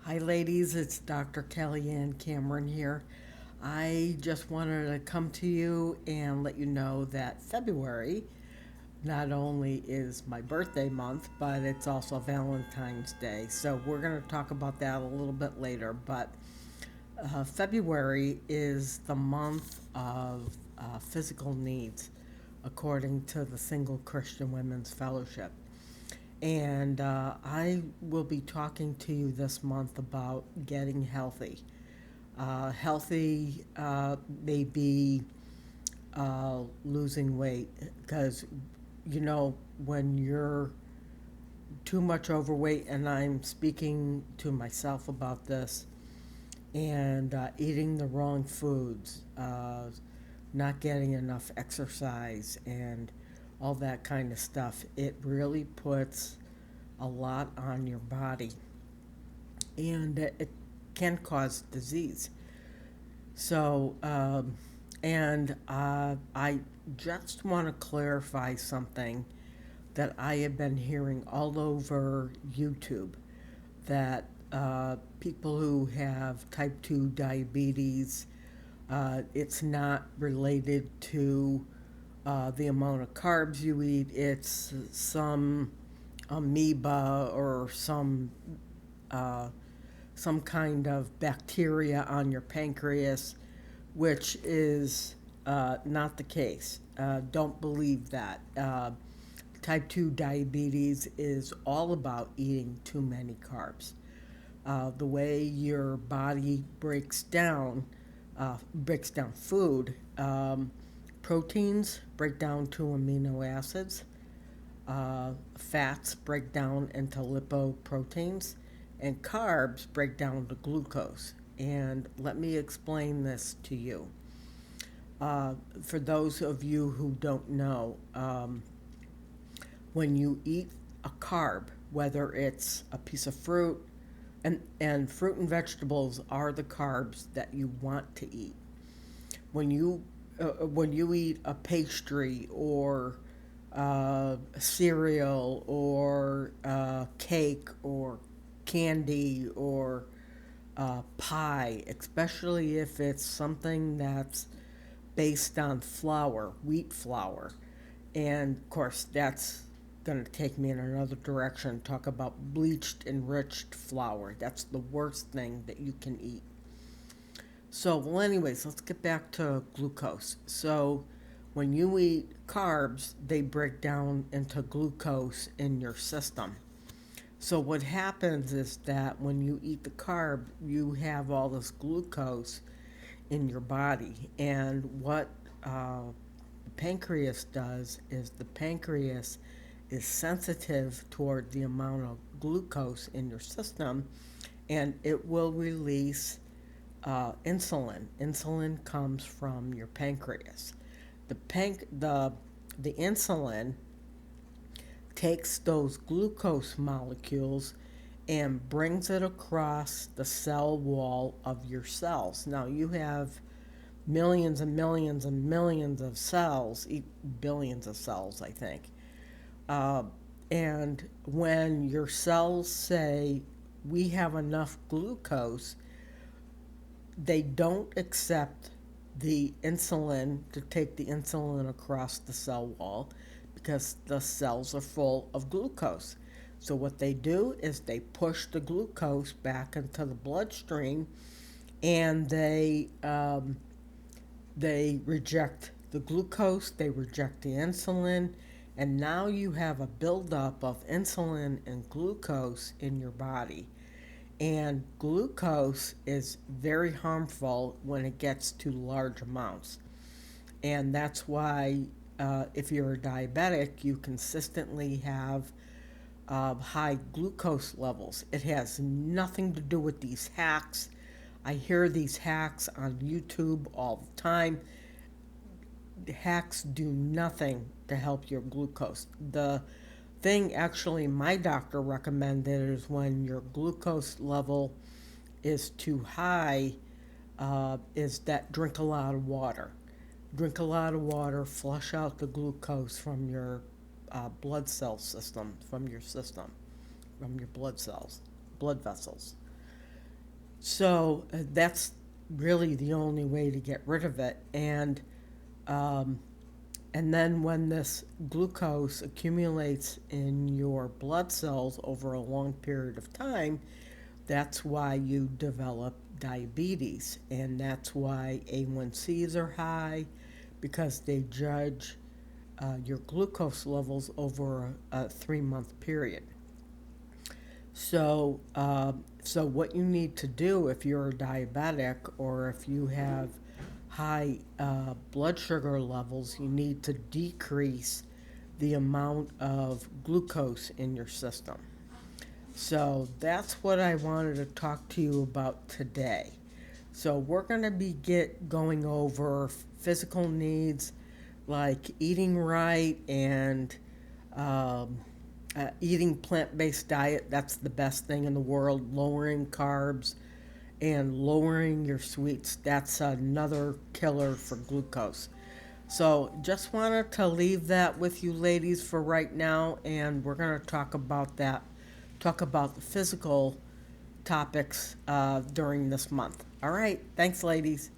Hi, ladies. It's Dr. Kellyanne Cameron here. I just wanted to come to you and let you know that February not only is my birthday month, but it's also Valentine's Day. So we're going to talk about that a little bit later. But February is the month of physical needs, according to the Single Christian Women's Fellowship. And I will be talking to you this month about getting healthy. Healthy may be losing weight because, when you're too much overweight, and I'm speaking to myself about this, and eating the wrong foods, not getting enough exercise, and all that kind of stuff, it really puts a lot on your body, and it can cause disease. So, and I just want to clarify something that I have been hearing all over YouTube, that people who have type 2 diabetes, it's not related to the amount of carbs you eat, it's some amoeba or uh, some kind of bacteria on your pancreas, which is not the case. Don't believe that. Type 2 diabetes is all about eating too many carbs. The way your body breaks down food, proteins break down to amino acids, fats break down into lipoproteins, and carbs break down to glucose. And let me explain this to you. For those of you who don't know, when you eat a carb, whether it's a piece of fruit, and fruit and vegetables are the carbs that you want to eat. When you eat a pastry or cereal or cake or candy or pie, especially if it's something that's based on flour, wheat flour. And of course, that's going to take me in another direction. Talk about bleached, enriched flour. That's the worst thing that you can eat. So, well, anyways, let's get back to glucose. So, when you eat carbs, they break down into glucose in your system. So, what happens is that when you eat the carb, you have all this glucose in your body. And what the pancreas does is the pancreas is sensitive toward the amount of glucose in your system, and it will release insulin. Insulin comes from your pancreas. The insulin takes those glucose molecules and brings it across the cell wall of your cells. Now you have millions and millions and millions of cells, billions of cells, I think. Uh, and when your cells say we have enough glucose, they don't accept the insulin to take the insulin across the cell wall because the cells are full of glucose. So what they do is they push the glucose back into the bloodstream, and they reject the glucose, they reject the insulin, and now you have a buildup of insulin and glucose in your body. And glucose is very harmful when it gets to large amounts. And that's why, if you're a diabetic, you consistently have high glucose levels. It has nothing to do with these hacks. I hear these hacks on YouTube all the time. Hacks do nothing to help your glucose. The thing actually my doctor recommended is when your glucose level is too high, is that drink a lot of water. Drink a lot of water, flush out the glucose from your blood cell system, from your blood cells, blood vessels. That's really the only way to get rid of it. Um, and then when this glucose accumulates in your blood cells over a long period of time, that's why you develop diabetes. And that's why A1Cs are high, because they judge your glucose levels over a 3 month period. So what you need to do if you're a diabetic or if you have high blood sugar levels, you need to decrease the amount of glucose in your system. So that's what I wanted to talk to you about today. So we're going to be going over physical needs like eating right and um, eating plant-based diet. That's the best thing in the world. Lowering carbs and lowering your sweets. That's another killer for glucose. So just wanted to leave that with you ladies for right now, and we're going to talk about that, talk about the physical topics during this month. All right, thanks ladies.